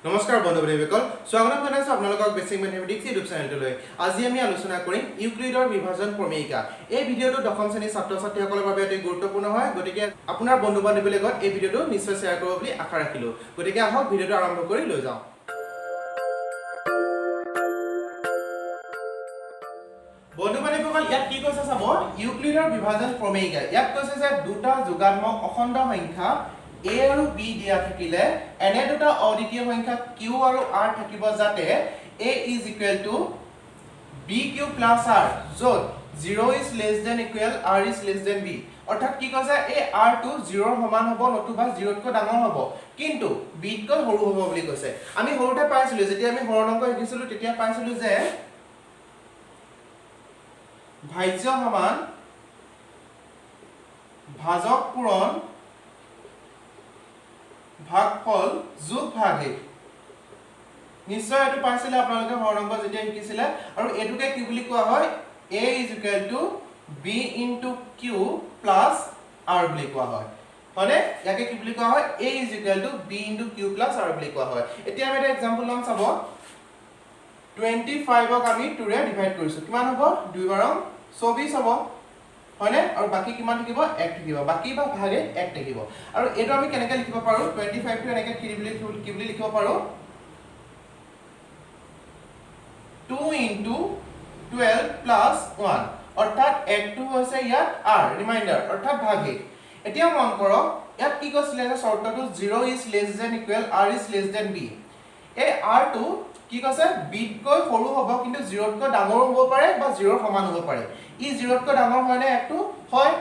নমস্কাৰ বন্ধু বান্ধৱীসকল স্বাগতম জনাইছো আপোনালোকক বেসিক ম্যাথমেটিক্স ইউটিউব চেনেলটোলৈ আজি আমি আলোচনা কৰিম ইউক্লিডৰ বিভাজন প্ৰমেয়িকা এই ভিডিঅটো দশম শ্ৰেণীৰ ছাত্ৰ ছাত্ৰীসকলৰ বাবে অতি গুৰুত্বপূৰ্ণ হয় গতিকে আপোনাৰ বন্ধু বান্ধৱীৰ লগত এই ভিডিঅটো নিশ্চয় শ্বেয়াৰ কৰিব বুলি আশা ৰাখিলো গতিকে আহক ভিডিঅটো আৰম্ভ কৰি লৈ যাওঁ বন্ধু বান্ধৱীসকল ইয়াত কি কৈছে চাব ইউক্লিডৰ বিভাজন প্ৰমেয়িকা ইয়াত কৈছে যে দুটা যোগাত্মক অখণ্ড সংখ্যা a আৰু b দিয়া থাকিলে এনে দুটা অদ্বিতীয় সংখ্যা q আৰু r থাকিব যাতে a is equal to bq plus r যত 0 is less than equal r is less than b অৰ্থাৎ কি কৈছে এই r টো 0 ৰ সমান হ'ব নতুবা 0 তকৈ ডাঙৰ হ'ব কিন্তু b তকৈ সৰু হ'ব বুলি কৈছে আমি সৰুতে পাইছিলো যেতিয়া আমি হৰণ অংক শিকিছিলো তেতিয়া পাইছিলো যে ভাজ্য সমান ভাজক পূৰণ ভাগফল যোগ ভাগিক নিশ্চয় এটো পাইছিলে আপোনালোকে হৰণ অংক যেতিয়া শিকিছিলে আৰু এটোকে কি বুলি কোৱা হয় a is equal to b into q plus r বুলি কোৱা হয় হয়নে ইয়াকে কি বুলি কোৱা হয় a is equal to b into q plus r বুলি কোৱা হয় এতিয়া আমি এটা एग्जांपल লম চাব 25 ক আমি 2 ৰে ডিভাইড কৰিছো কিমান হ'ব 2 বাৰ 24 হ'ব হয়নে আৰু বাকি কিমান থাকিব 1 থাকিব বাকি বা ভাগে 1 থাকিব আৰু এটো আমি কেনেকৈ লিখিব পাৰো 25 টো এনেকৈ কি বুলি লিখিব পাৰো 2 into 12 plus 1 অৰ্থাৎ 1 টো হৈছে ইয়াত r ৰিমাইন্ডাৰ অৰ্থাৎ ভাগিক এতিয়া মন কৰক ইয়াত কি কৈছিলে যে শৰ্তটো 0 is less than equal r is less than b এই r টো কি কৈছে b তকৈ সৰু হ'ব কিন্তু 0 তকৈ ডাঙৰ হ'ব পাৰে বা 0 ৰ সমান হ'ব পাৰে ই 0 তকৈ ডাঙৰ হয় নে একটো হয়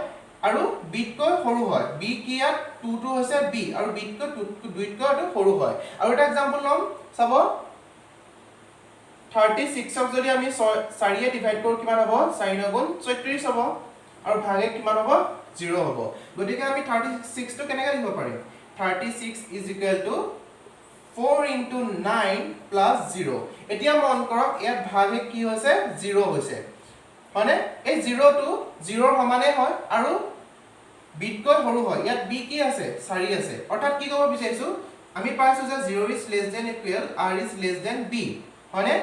আৰু b তকৈ সৰু হয় b কি ইয়াত 2 টো হৈছে b আৰু b তকৈ 2 তকৈ সৰু হয় আৰু এটা एग्जांपल লম চাব 36 ক যদি আমি 4 এ ডিভাইড কৰো কিমান হ'ব 4 গুণ 36 হ'ব আৰু ভাগে কিমান হ'ব 0 হ'ব গতিকে আমি 36 টো কেনেকৈ লিখিব পাৰিম 36 is equal to 4 into 9 plus 0 এতিয়া মন কৰক ইয়াত ভাগে কি হৈছে 0 হৈছে মানে এই 0 টো 0 ৰ সমানে হয় আৰু b তকৈ সৰু হয় ইয়াত b কি আছে 4 আছে অৰ্থাৎ কি ক'ব বিচাৰিছো আমি পাইছো যে 0 is less than equal r is less than b মানে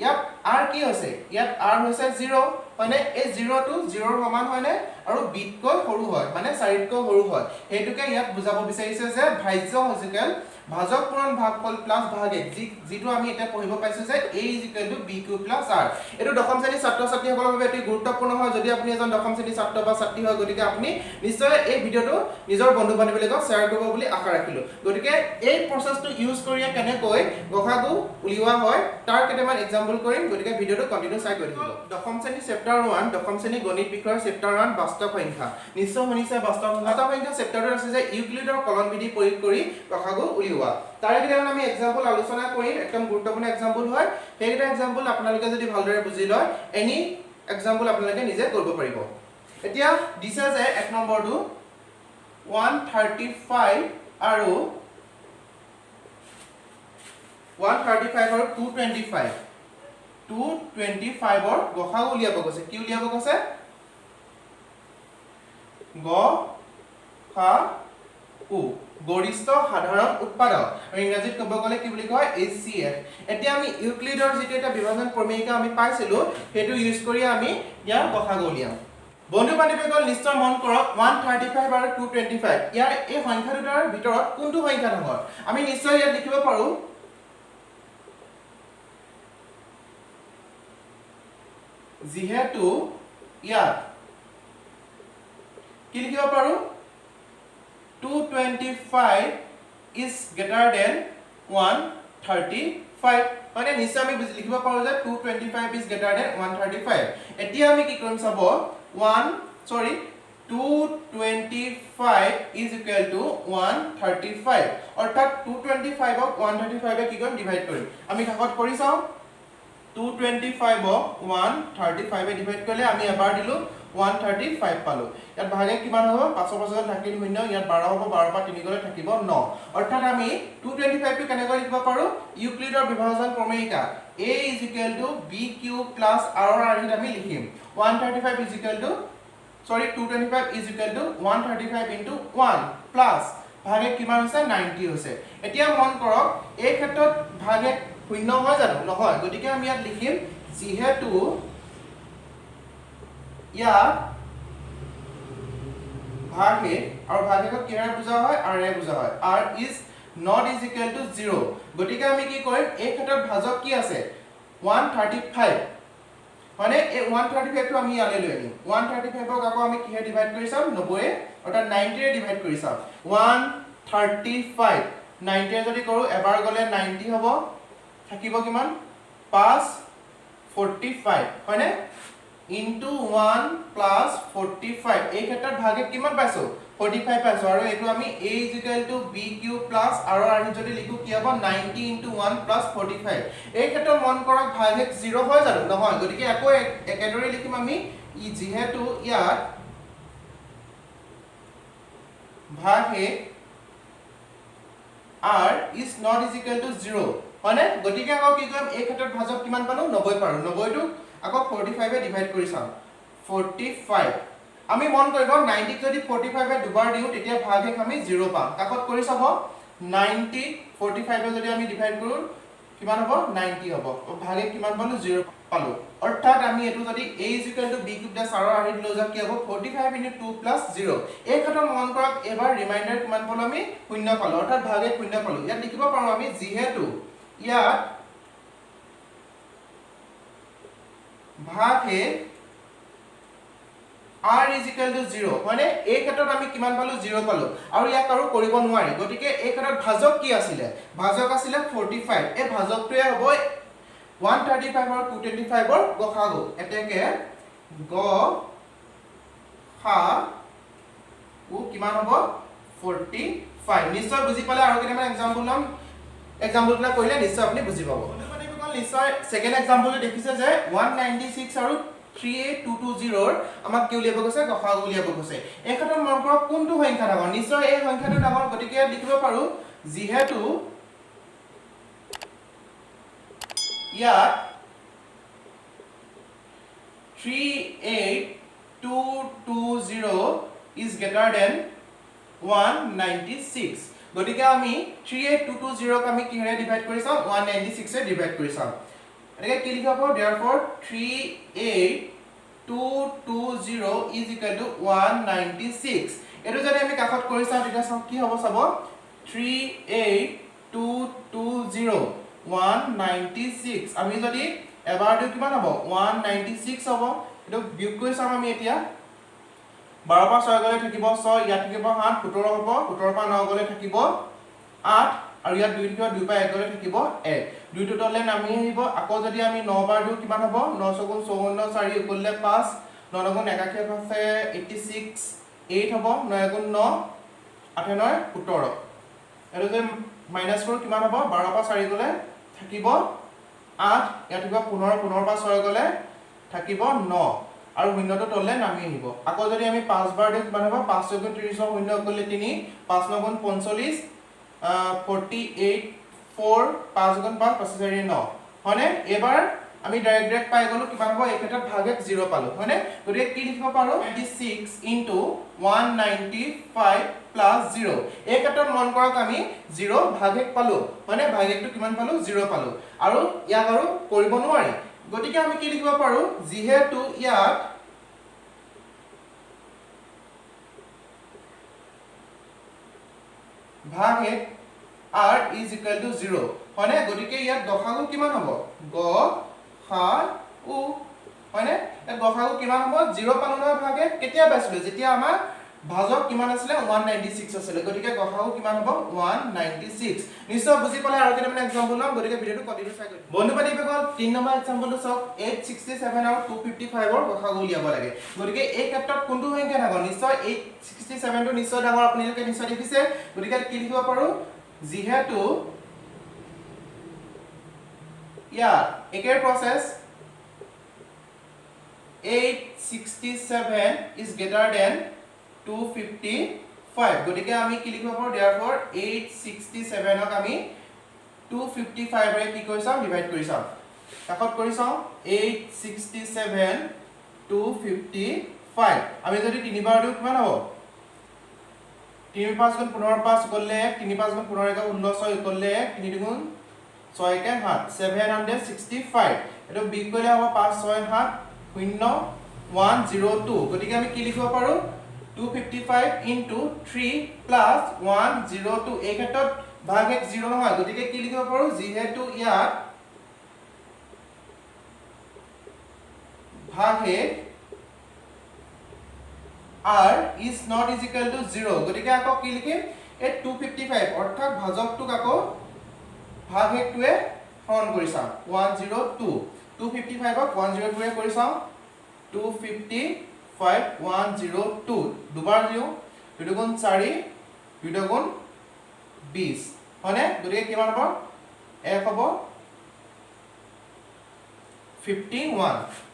ইয়াত r কি হৈছে ইয়াত r হৈছে 0 মানে এই 0 টো 0 ৰ সমান হয় নে আৰু b তকৈ সৰু হয় মানে 4 তকৈ সৰু হয় হেতুকে ইয়াত বুজাব বিচাৰিছে যে ভাজ্য হজিকেল ভাজক পূৰণ ভাগফল প্লাস ভাগিক যেটো আমি এটা পঢ়িব পাইছো যে a is equal to bq plus r এটো দশম শ্ৰেণীৰ ছাত্ৰ ছাত্ৰীসকলৰ বাবে অতি গুৰুত্বপূৰ্ণ হয় যদি আপুনি এজন দশম শ্ৰেণীৰ ছাত্ৰ বা ছাত্ৰী হয় গতিকে আপুনি নিশ্চয় এই ভিডিঅটো নিজৰ বন্ধু বান্ধৱীৰ লগত শ্বেয়াৰ কৰিব বুলি আশা ৰাখিলো গতিকে এই প্ৰচেছটো ইউজ কৰি কেনেকৈ গসাগু উলিওৱা হয় তাৰ কেইটামান एग्जांपल কৰিম গতিকে ভিডিঅটো কন্টিনিউ চাই গৈ থাকিব দশম শ্ৰেণীৰ চেপ্টাৰ 1 দশম শ্ৰেণীৰ গণিত বিষয়ৰ চেপ্টাৰ 1 বাস্তৱ সংখ্যা নিশ্চয় শুনিছে বাস্তৱ সংখ্যা চেপ্টাৰটো আছে যে ইউক্লিডৰ কলন বিধি প্ৰয়োগ কৰি গসাগু উলিওৱা তাৰে কেইটামান আমি एग्जांपल আলোচনা কৰিম একদম গুৰুত্বপূৰ্ণ एग्जांपल হয় সেইটা एग्जांपल আপোনালোকে যদি ভালদৰে বুজি লয় এনি एग्जांपल আপোনালোকে নিজে কৰিব পাৰিব এতিয়া দিছে যে এক নম্বৰটো 135 আৰু 225 225 ৰ গসাগু উলিয়াব কৈছে কি উলিয়াব কৈছে গসাগু গৰিষ্ঠ সাধাৰণ উৎপাদক আৰু ইংৰাজীত ক'ব গ'লে কি বুলি কয় HCF এতিয়া আমি ইউক্লিডৰ যেটো এটা বিভাজন প্ৰমেয়িকা আমি পাইছিলো হেতু ইউজ কৰি আমি ইয়াৰ গসাগু উলিয়াম বন্ধু বান্ধৱীসকল নিশ্চয় মন কৰক 135 আৰু 225 ইয়াৰ এই সংখ্যা দুটাৰ ভিতৰত কোনটো সংখ্যা ডাঙৰ আমি নিশ্চয় ইয়াত লিখিব পাৰো যিহেতু ইয়াত কি লিখিব পাৰো 225 is greater than 135 মানে নিশ্চয় আমি লিখিব পাৰো যে 225 is greater than 135 এতিয়া আমি কি কৰিম চাব 225 is equal to 135 অৰ্থাৎ 225 ক 135 এ কি কৰিম ডিভাইড কৰিম আমি কাকত কৰি চাও 225 ক 135 এ ডিভাইড কৰিলে আমি এবাৰ দিলো 135 পালো ইয়াত ভাগে কিমান হ'ব 5 পাছত থাকিল শূন্য ইয়াত 12 হ'ব 12 পা 3 গলে থাকিব 9 অৰ্থাৎ আমি 225 টো কেনেকৈ লিখিব পাৰো ইউক্লিডৰ বিভাজন প্ৰমেয়িকা a is equal to bq plus r আমি লিখিম 135 is equal to 225 is equal to 135 into 1 plus ভাগে কিমান হৈছে 90 হৈছে এতিয়া মন কৰক এই ক্ষেত্ৰত ভাগে শূন্য হয় জানো নহয় গতিকে আমি ইয়াত লিখিম যেহেতু ইয়াত ভাগে আৰু ভাগেক কিহৰে বুজা হয় r এ বুজা হয় r is not is equal to 0 গতিকে আমি কি কৰিম এই ক্ষেত্ৰত ভাজক কি আছে 135 মানে এই 135 টো আমি ইয়ালে লৈ আনিম 135 ক আকৌ আমি কিহে ডিভাইড কৰি চাম 90 অৰ্থাৎ 90 ৰে ডিভাইড কৰি চাম 135 90 ৰে যদি কৰো এবাৰ গলে 90 হ'ব থাকিব কিমান 5 45 হয়নে into 1 plus 45 এই ক্ষেত্ৰত ভাগে কিমান পাইছো 45 পাইছো আৰু এটো আমি a is equal to b cube plus r r যদি লিখো কি হ'ব 90 into 1 plus 45 এই ক্ষেত্ৰত মন কৰক ভাগে 0 হয় জানো নহয় গতিকে আকৌ একেদৰে লিখিম আমি ই যেহেতু ইয়াত ভাগে r is not is equal to 0 হয়নে গতিকে আকৌ কি কৰিম এই ক্ষেত্ৰত ভাজক কিমান পালো 90 পাৰো 90 টো আকৌ 45 এ ডিভাইড কৰি চাম 45 আমি মন কৰিব 90 যদি 45 এ দুবাৰ দিও তেতিয়া ভাগে আমি 0 পাম কাকত কৰি চাব 90 45 এ যদি আমি ডিভাইড কৰো কিমান হ'ব 90 হ'ব ভাগে কিমান পালো 0 পালো অৰ্থাৎ আমি এটো যদি a = b cube plus r r লৈ যাম কি হ'ব 45 * 2 + 0 এই ক্ষেত্ৰত মন কৰক এবাৰ ৰিমাইন্ডাৰ কিমান পালো আমি 0 পালো অৰ্থাৎ ভাগে 0 পালো ইয়াত লিখিব পাৰো আমি যেহেতু ইয়াত ভাগে r is equal to 0 মানে এই ক্ষেত্ৰত আমি কিমান পালো 0 পালো আৰু ইয়াক আৰু কৰিব নোৱাৰি গতিকে এই ক্ষেত্ৰত ভাজক কি আছিল ভাজক আছিল 45 এই ভাজকটোৱে হ'ব 135 আৰু 225 ৰ গসাগু এতেকে গ খা উ কিমান হ'ব 45 নিশ্চয় বুজি পালে আৰু কেনেমান এক্সাম্পলটা কৰিলে নিশ্চয় আপুনি বুজি পাব নিশ্চয় সেকেন্ড এক্সাম্পল দেখিছে যে 196 আৰু 38220 ৰ আমাক কি উলিয়াব গৈছে গসাগু উলিয়াব গৈছে এই ক্ষেত্ৰত মন কৰক কোনটো সংখ্যা ডাঙৰ নিশ্চয় এই সংখ্যাটো ডাঙৰ গতিকে লিখিব পাৰো যেহেতু ইয়াত 38220 is greater than 196 গতিকে আমি 38220 ক আমি কিহেৰে ডিভাইড কৰি চাম 196 এ ডিভাইড কৰি চাম এটাকে কি লিখা হ'ব therefore 38220 is equal to 196 এটো যদি আমি কাষত কৰি চাও তেতিয়া চাও কি হ'ব চাব 38220 196 আমি যদি এবাৰ দিও কিমান হ'ব 196 হ'ব এটো বিয়োগ কৰি চাম আমি এতিয়া 12 পৰা 6 গলে থাকিব 6 ইয়াত থাকিব 7 17 হ'ব 17 পৰা 9 গলে থাকিব 8 আৰু ইয়াত 2 থাকিব 2 পৰা 1 গলে থাকিব 1 2 টো তললে নামি আহিব আকৌ যদি আমি 9 বাৰ দিও কিমান হ'ব 9 * 54 4 ইকুয়াল 5 9 * 1 একাশী আছে 86 8 হ'ব 9 * 9 8 9 17 এটো যে মাইনাস কৰি কিমান হ'ব 12 পৰা 4 গলে থাকিব 8 ইয়াত থাকিব 15 15 পৰা 6 গলে থাকিব 9 আৰু শূন্যটো তললে নামি আহিব আকৌ যদি আমি 5 বাৰ দিও কিমান হ'ব 5 * 6 30 শূন্য গলে 3 5 * 9 45 48 4 5 * 5 45 9 হয়নে এবাৰ আমি ডাইৰেক্ট পাই গলো কিমান হ'ব এই ক্ষেত্ৰত ভাগে 0 পালো হয়নে গতিকে কি লিখিব পাৰো 96 * 195 + 0 এই ক্ষেত্ৰত মন কৰক আমি 0 ভাগে পালো মানে ভাগেটো কিমান পালো 0 পালো আৰু ইয়াক আৰু কৰিব নোৱাৰি গতিকে আমি কি লিখিব পাৰো যেহেতু ইয়াত ভাগে r is equal to 0 হয়নে গতিকে ইয়াত গসাগু কিমান হ'ব গ খা উ হয়নে ইয়াত গসাগু কিমান হ'ব 0 পালো নহয় ভাগে কেতিয়া পাইছিল যেতিয়া আমাৰ ভাজক কিমান আছিল 196 আছিল গতিকে গসাগু কিমান হ'ব 196 নিশ্চয় বুজি পালে আৰু কেনেমান এক্সাম্পল লম গতিকে ভিডিওটো কন্টিনিউ চাই গৈ বন্ধু বান্ধৱী সকল 3 নম্বৰ এক্সাম্পলটো চাওক 867 আৰু 255 ৰ গসাগু উলিয়াব লাগে গতিকে এই ক্ষেত্ৰত কোনটো সংখ্যা ডাঙৰ নিশ্চয় 867 টো নিশ্চয় ডাঙৰ আপোনালোকে নিশ্চয় দেখিছে গতিকে কি লিখিব পাৰো যেহেতু ইয়াত একেৰ প্ৰসেস 867 is greater than 255 গতিকে আমি কি লিখিব পাৰো therefore 867 ক আমি 255 ৰে কি কৰি চাম ডিভাইড কৰি চাম কাকত কৰি চাম 867 255 আমি যদি তিনিবাৰ দিও কিমান হ'ব 3 5 গুণ 15 5 করলে 3 5 গুণ 15 কে 16 6 করলে 3 গুণ 6 কে 7 765 এটো বিগ কৰিলে হ'ব 5 6 7 0 102 গতিকে আমি কি লিখিব পাৰো 255 into 3 plus 102 এই ক্ষেত্ৰত ভাগ 1 0 নহয় গতিকে কি লিখিব পাৰো যেহেতু ইয়াত ভাগ 1 r is not is equal to 0 গতিকে আকৌ কি লিখিম এই 255 অৰ্থাৎ ভাজকটোক আকৌ ভাগ 1 টোৱে হৰণ কৰি চাম 102 255 ক 102 এ কৰি চাম 255 102 দুবাৰ দিও 2 গুণ 4 2 গুণ 20 হয়নে গতিকে কিমান হ'ব 1 হ'ব 51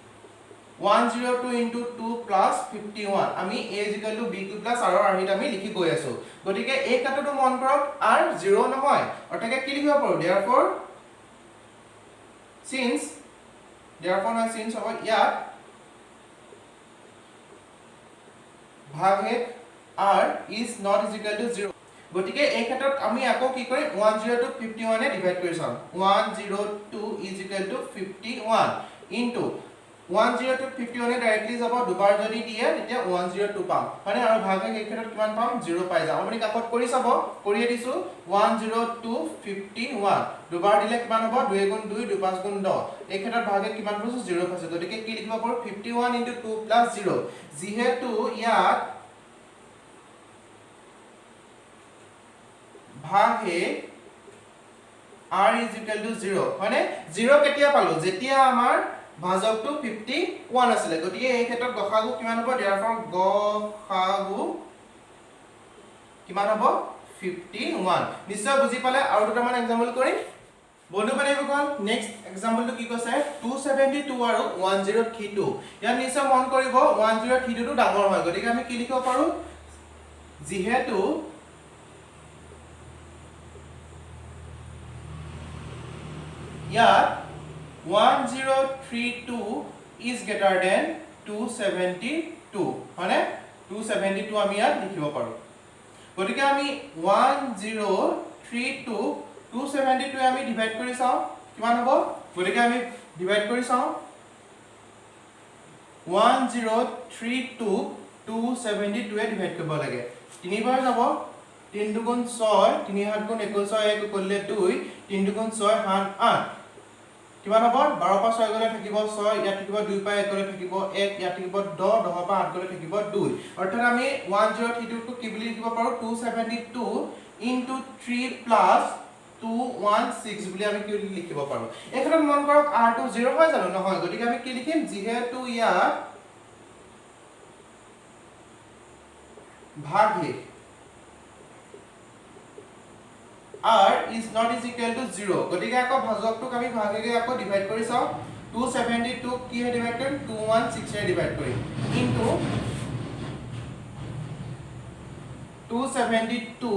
102 into 2 plus 51 আমি a is equal to b2 plus r আহিত আমি লিখি গৈ আছো গতিকে এই কাটটো মন কৰক r 0 নহয় অৰ্থাৎ কি লিখিব পাৰো therefore since হ'ব ইয়াত ভাগ 1 r is not is equal to 0 গতিকে এই ক্ষেত্ৰত আমি আকৌ কি কৰিম 102 51 এ ডিভাইড কৰি চাম 102 is equal to 51 into 102 51 A directly যাব দুবাৰ যদি দিয়ে তেতিয়া 102 পাম মানে আৰু ভাগে এই ক্ষেত্ৰত কিমান পাম 0 পাই যাম আপুনি কাকত কৰি চাব কৰিয়ে দিছো 102 51 দুবাৰ দিলে কিমান হ'ব 2 গুণ 2 2 5 গুণ 10 এই ক্ষেত্ৰত ভাগে কিমান পাইছো 0 পাইছো গতিকে কি লিখিব পাৰো 51 into 2 plus 0 যেহেতু ইয়াত ভাগে r is equal to 0 মানে 0 কেতিয়া পালো যেতিয়া আমাৰ ভাজকটো 51 আছিল গতিকে এই ক্ষেত্ৰত গসাগু কিমান হ'ব therefore গসাগু কিমান হ'ব 51 নিশ্চয় বুজি পালে আৰু দুটা মান এক্সাম্পল কৰিম বন্ধু বান্ধৱীসকল নেক্সট এক্সাম্পলটো কি কৈছে 272 আৰু 1032 ইয়াত নিশ্চয় মন কৰিব 1032 টো ডাঙৰ হয় গতিকে আমি কি লিখিব পাৰো যেহেতু ইয়াত 1032 is greater than 272 হয়নে 272 আমি ইয়াত লিখিব পাৰো গতিকে আমি 1032 272 আমি ডিভাইড কৰি চাও কিমান হ'ব গতিকে আমি ডিভাইড কৰি চাও 1032 272 এ ডিভাইড কৰিব লাগে তিনিবাৰ যাব 3 গুণ 6 3 7 গুণ 21 1 কৰিলে 2 3 গুণ 6 7 8 কিমান হ'ব 12 পা 6 গলে থাকিব 6 ইয়াত থাকিব 2 পা 1 গলে থাকিব 1 ইয়াত থাকিব 10 10 পা 8 গলে থাকিব 2 অৰ্থাৎ আমি 1032 টো কি বুলি লিখিব পাৰো 272 into 3 plus 216 বুলি আমি কি লিখিব পাৰো এখানে মন কৰক r টো 0 হয় জানো নহয় গতিকে আমি কি লিখিম যেহেতু ইয়াত ভাগে r is not is equal to 0 গতিকে আকৌ ভাজকটোক আমি ভাগেগে আকৌ ডিভাইড কৰি চাও 272 কি হে ডিভাইড কৰিম 216 এ ডিভাইড কৰিম ইনটু 272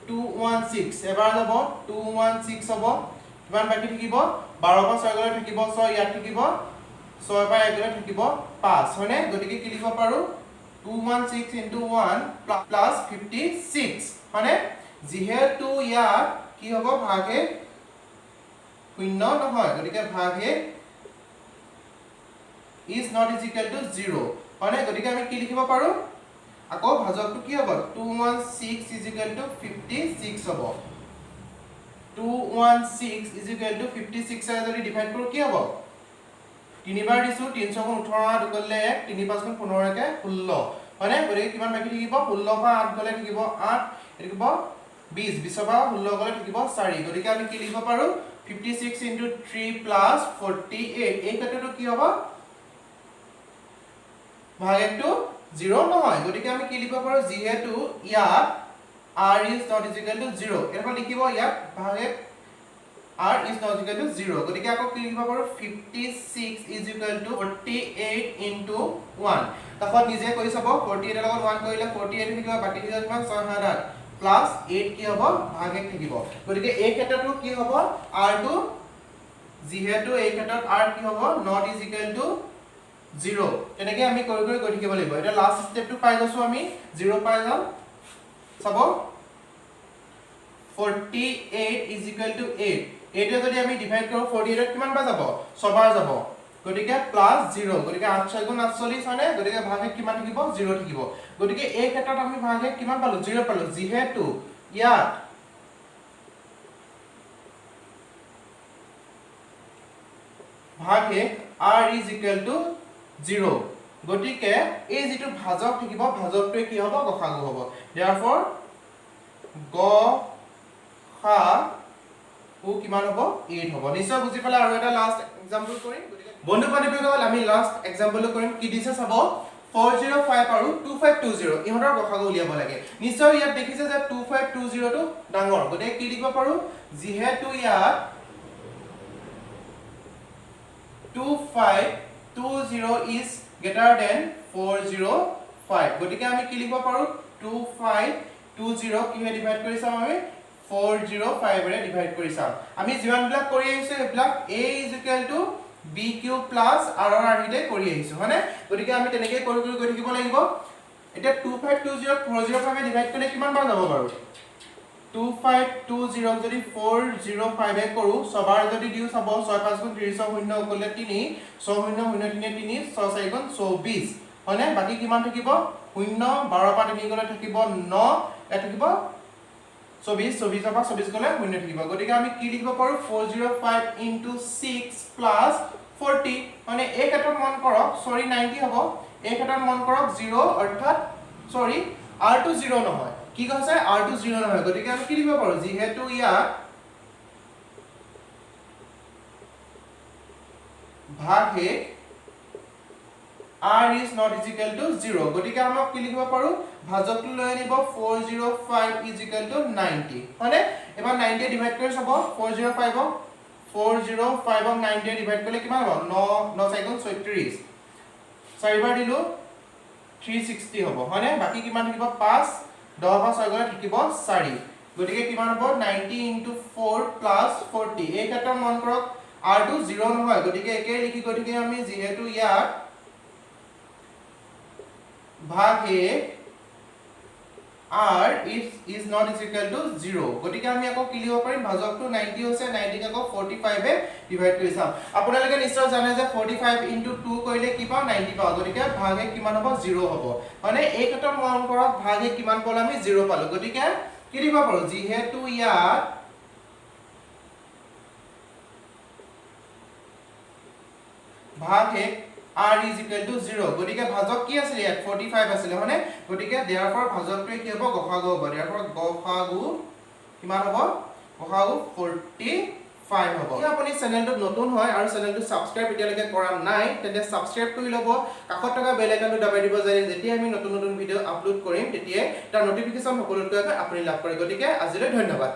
216 এবাৰ যাব 216 হ'ব কিমান বাকি থাকিব 12 পা 6 গলে থাকিব 6 ইয়াত থাকিব 6 পা 1 গলে থাকিব 5 হয়নে গতিকে কি লিখিব পাৰো 216 into 1 plus 56 হয়নে যেহেতু ইয়াত কি হ'ব ভাগে শূন্য নহয় গতিকে ভাগে is not is equal to 0 হয়নে গতিকে আমি কি লিখিব পাৰো আকৌ ভাজকটো কি হ'ব 216 is equal to 56 হ'ব 216 is equal to 56 এ যদি ডিভাইড কৰো কি হ'ব তিনিবাৰ দিছো 300 গুণ 18 2 গলে 1 3 5 গুণ 15 কে 16 হয়নে গতিকে কিমান বাকি থাকিব 16 পা 8 গলে থাকিব 8 থাকিব 20 20 পা 16 গলে থাকিব 4 গতিকে আমি কি লিখিব পাৰো 56 into 3 plus 48 এই ক্ষেত্ৰটো কি হ'ব ভাগটো 0 নহয় গতিকে আমি কি লিখিব পাৰো যেহেতু ইয়াত r is not is equal to 0 এরপর লিখিব ইয়াত ভাগে r is not equal to 0 গতিকে আকৌ কি লিখিব পাৰো 56 is equal to 48 into 1 তখন নিজে কৰি চাব 48 এৰ লগত 1 কৰিলে 48 থাকিব বাকি থাকিব কিমান 6 7 8 প্লাস 8 কি হ'ব ভাগে থাকিব গতিকে এই ক্ষেত্ৰটো কি হ'ব r টো যেহেতু এই ক্ষেত্ৰত r কি হ'ব not is equal to 0 তেনেকে আমি কৰি গৈ থাকিব লাগিব এটা লাস্ট স্টেপটো পাই গৈছো আমি 0 পাই যাম চাব 48 is equal to 8 8 যদি আমি ডিভাইড কৰো 48 কিমান বাৰ যাব 6 বাৰ যাব গতিকে প্লাস 0 গতিকে 8 6 গুণ 48 হয়নে গতিকে ভাগে কিমান থাকিব 0 থাকিব গতিকে এই ক্ষেত্ৰত আমি ভাগে কিমান পালো 0 পালো যেহেতু ইয়াত ভাগে r is equal to 0 গতিকে এই যেটো ভাজক থাকিব ভাজকটোৱে কি হ'ব গসাগু হ'ব therefore গসাগু কিমান হ'ব 8 হ'ব নিশ্চয় বুজি পালে আৰু এটা লাষ্ট এক্সাম্পল কৰিম বন্ধু বান্ধৱীসকল আমি লাষ্ট এক্সাম্পল কৰিম কি দিছে চাব 405 আৰু 2520 ইহঁতৰ গসাগু উলিয়াব লাগে নিশ্চয় ইয়াত দেখিছে যে 2520 টো ডাঙৰ গতিকে কি লিখিব পাৰো যেহেতু ইয়াত 2520 is greater than 405 গতিকে আমি কি লিখিব পাৰো 2520 কিহে ডিভাইড কৰি চাম আমি 405 ৰে ডিভাইড কৰি চাম আমি যিমান বিলাক কৰি আহিছো এবিলাক a is equal to b cube plus r r হিতে কৰি আহিছো হয়নে গতিকে আমি তেনেকৈ কৰি গৈ থাকিব লাগিব এটা 2520 405 এ ডিভাইড কৰিলে কিমান বাৰ যাব বাৰু 2520 যদি 405 এ কৰো সবাৰ যদি দিও চাব 6 5 গুণ 30 0 কৰিলে 3 6 0 0 3 3 6 4 গুণ 24 হয়নে বাকি কিমান থাকিব 0 12 পা 3 গলে থাকিব 9 এ থাকিব 24 24 পা 24 গলে 0 থাকিব গতিকে আমি কি লিখিব পাৰো 405 into 6 plus 40 মানে এই ক্ষেত্ৰত মন কৰক সৰি 90 হ'ব এই ক্ষেত্ৰত মন কৰক 0 অৰ্থাৎ সৰি r to 0 নহয় কি কৈছে r to 0 নহয় গতিকে আমি কি লিখিব পাৰো যেহেতু ইয়াত ভাগে r is not is equal to 0 গতিকে আমাক কি লিখিব পাৰো ভাজকটো লৈ আনিব 405 is equal to 90 হয়নে এবাৰ 90 ডিভাইড কৰি চাব 405 405 90 ডিভাইড কৰিলে কিমান হ'ব 9 9 4 36 চাৰিবাৰ দিলো 360 হ'ব হয়নে বাকি কিমান থাকিব 5 10 পা 6 গলে থাকিব 4 গতিকে কিমান হ'ব 90 into 4 plus 40 এই ক্ষেত্ৰত মন কৰক r to 0 নহয় গতিকে একে লিখি গতিকে আমি যেহেতু ইয়াত ভাগে r is not is equal to 0 গতিকে আমি আকৌ কি লিখিব পাৰিম ভাজকটো 90 হৈছে 90 আকৌ 45 এ ডিভাইড কৰি চাম আপোনালোকে নিশ্চয় জানে যে 45 into 2 কৰিলে কি পাও 90 পাও গতিকে ভাগে কিমান হ'ব 0 হ'ব মানে এই ক্ষেত্ৰত মন কৰক ভাগে কিমান পালো আমি 0 পালো গতিকে কি লিখিব পাৰো যেহেতু ইয়াত ভাগে r is equal to 0 গটিকে ভাজক কি আছিল ইয়াত 45 আছিল হনে গটিকে therefore ভাজকটো কি হ'ব গসাগু হ'ব therefore গসাগু কিমান হ'ব গসাগু 45 হ'ব যদি আপুনি চেনেলটো নতুন হয় আৰু চেনেলটো সাবস্ক্ৰাইব এতিয়ালৈকে কৰা নাই তেন্তে সাবস্ক্ৰাইব কৰি ল'ব কাষত থকা বেল আইকনটো দবাই দিব যে যেতিয়া আমি নতুন নতুন ভিডিও আপলোড কৰিম তেতিয়া তাৰ নটিফিকেশন সকলোতকৈ আপুনি লাভ কৰে গটিকে আজিলৈ ধন্যবাদ